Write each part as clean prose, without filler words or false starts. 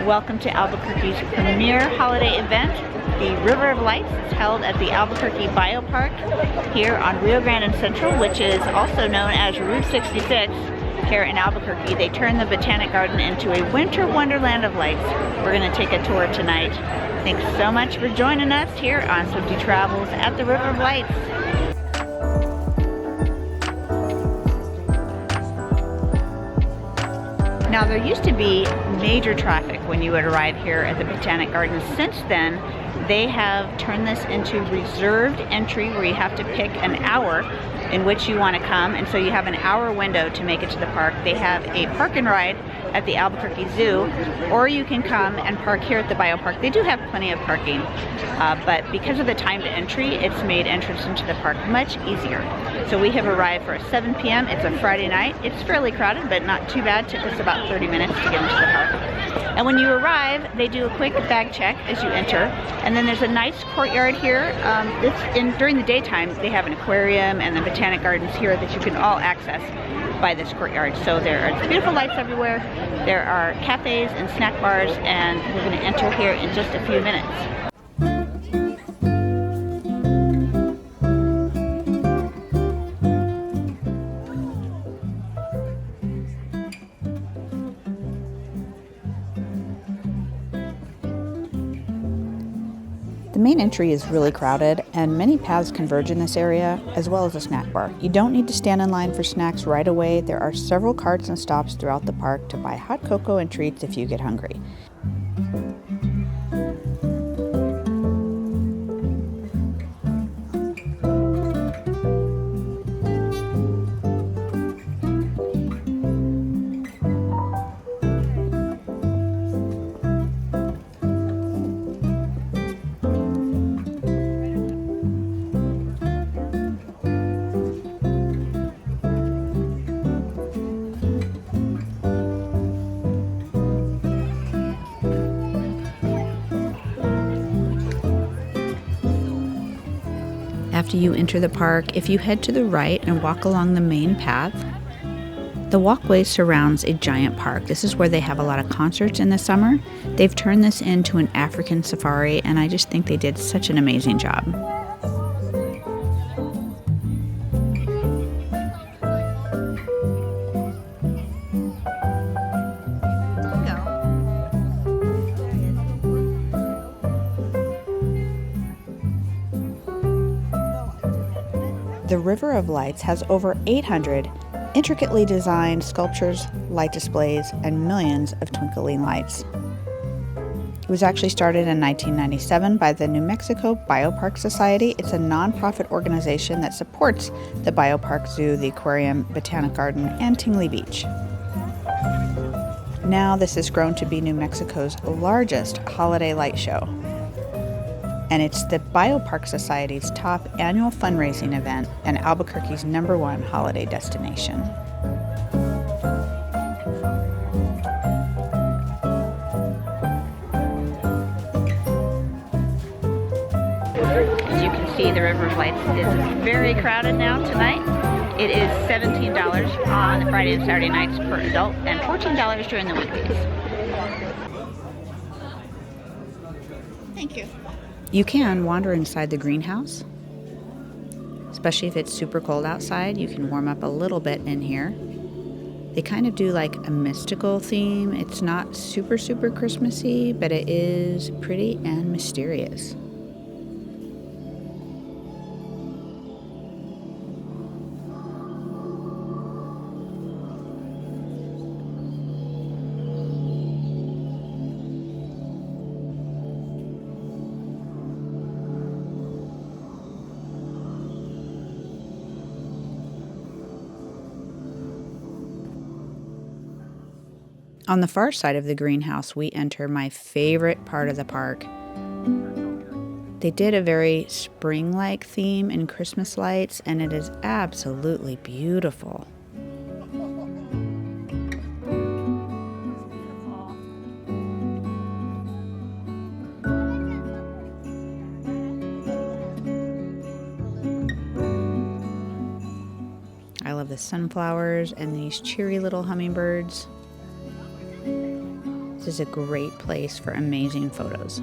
Welcome to Albuquerque's premier holiday event. The River of Lights is held at the Albuquerque BioPark here on Rio Grande and Central, which is also known as Route 66 here in Albuquerque. They turn the Botanic Garden into a winter wonderland of lights. We're going to take a tour tonight. Thanks so much for joining us here on Swifty Travels at the River of Lights. Now, there used to be major traffic when you would arrive here at the Botanic Gardens. Since then, they have turned this into reserved entry where you have to pick an hour in which you want to come, and so you have an hour window to make it to the park. They have a park and ride at the Albuquerque Zoo, or you can come and park here at the BioPark. They do have plenty of parking, but because of the time to entry, it's made entrance into the park much easier. So we have arrived for a 7 p.m. It's a Friday night. It's fairly crowded, but not too bad. It took us about 30 minutes to get into the park. And when you arrive, they do a quick bag check as you enter, and then there's a nice courtyard here. During the daytime, they have an aquarium and the Botanic Gardens here that you can all access by this courtyard. So there are beautiful lights everywhere. There are cafes and snack bars, and we're going to enter here in just a few minutes. The main entry is really crowded, and many paths converge in this area, as well as a snack bar. You don't need to stand in line for snacks right away. There are several carts and stops throughout the park to buy hot cocoa and treats if you get hungry. After you enter the park, if you head to the right and walk along the main path, the walkway surrounds a giant park. This is where they have a lot of concerts in the summer. They've turned this into an African safari, and I just think they did such an amazing job. The River of Lights has over 800 intricately designed sculptures, light displays, and millions of twinkling lights. It was actually started in 1997 by the New Mexico BioPark Society. It's a nonprofit organization that supports the BioPark Zoo, the Aquarium, Botanic Garden, and Tingley Beach. Now this has grown to be New Mexico's largest holiday light show. And it's the BioPark Society's top annual fundraising event and Albuquerque's #1 holiday destination. As you can see, the River of Lights is very crowded now tonight. It is $17 on the Friday and Saturday nights per adult and $14 during the weekdays. Thank you. You can wander inside the greenhouse, especially if it's super cold outside. You can warm up a little bit in here. They kind of do like a mystical theme. It's not super Christmassy, but it is pretty and mysterious. On the far side of the greenhouse, we enter my favorite part of the park. They did a very spring-like theme in Christmas lights, and it is absolutely beautiful. I love the sunflowers and these cheery little hummingbirds. This is a great place for amazing photos.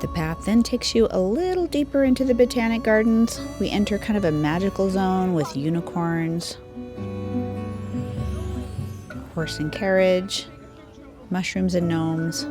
The path then takes you a little deeper into the Botanic Gardens. We enter kind of a magical zone with unicorns, horse and carriage, mushrooms and gnomes,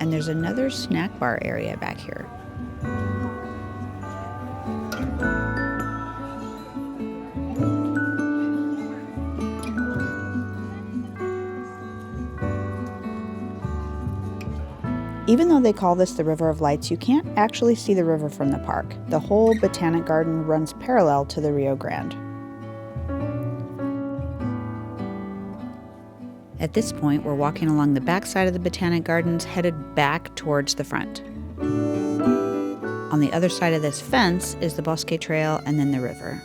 and there's another snack bar area back here. Even though they call this the River of Lights, you can't actually see the river from the park. The whole Botanic Garden runs parallel to the Rio Grande. At this point, we're walking along the back side of the Botanic Gardens, headed back towards the front. On the other side of this fence is the Bosque Trail and then the river.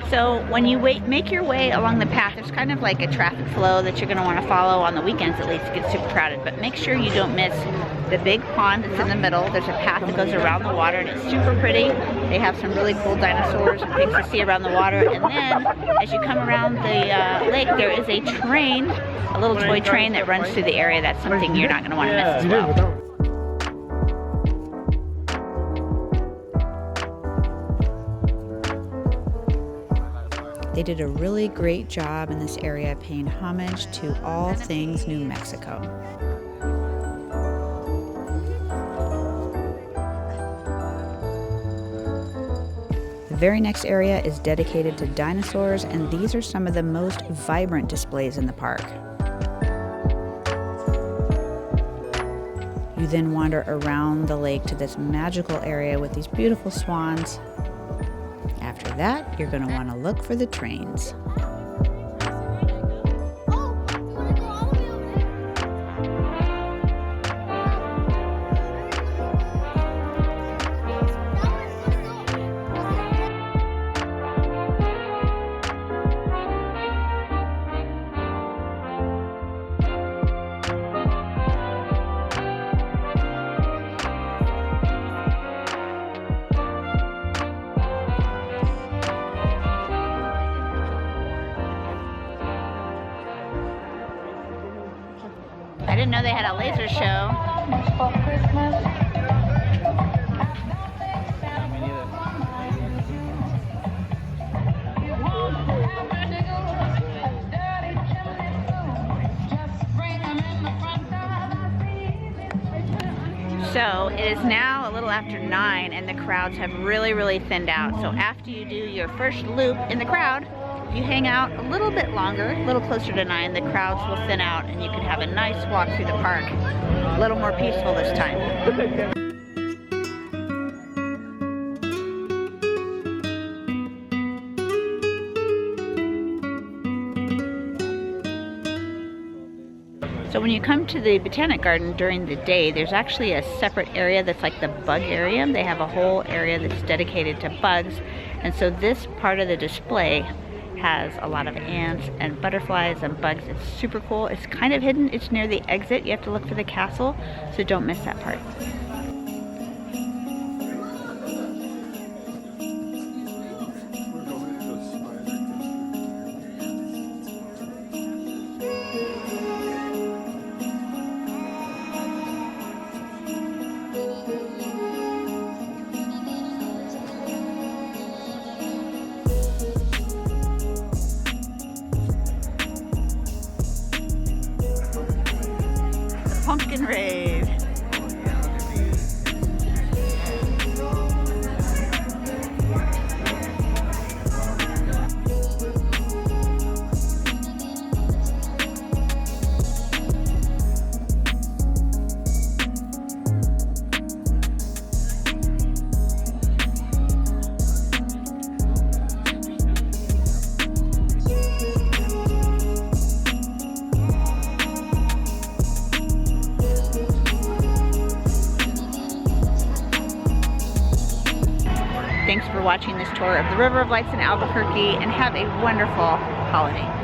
So when you make your way along the path, there's kind of like a traffic flow that you're going to want to follow on the weekends at least. It gets super crowded, but make sure you don't miss the big pond that's in the middle. There's a path that goes around the water and it's super pretty. They have some really cool dinosaurs and things to see around the water. And then as you come around the lake, there is a train, a little toy train that runs through the area. That's something you're not going to want to miss as well. They did a really great job in this area paying homage to all things New Mexico. The very next area is dedicated to dinosaurs, and these are some of the most vibrant displays in the park. You then wander around the lake to this magical area with these beautiful swans. After that, you're going to want to look for the trains. I didn't know they had a laser show. So it is now a little after 9 and the crowds have really thinned out. So after you do your first loop in the crowd, if you hang out a little bit longer, a little closer to 9, the crowds will thin out and you can have a nice walk through the park. A little more peaceful this time. So when you come to the Botanic Garden during the day, there's actually a separate area that's like the bug area. They have a whole area that's dedicated to bugs. And so this part of the display has a lot of ants and butterflies and bugs. It's super cool. It's kind of hidden. It's near the exit. You have to look for the castle, so don't miss that part. Pumpkin raid. Thanks for watching this tour of the River of Lights in Albuquerque, and have a wonderful holiday.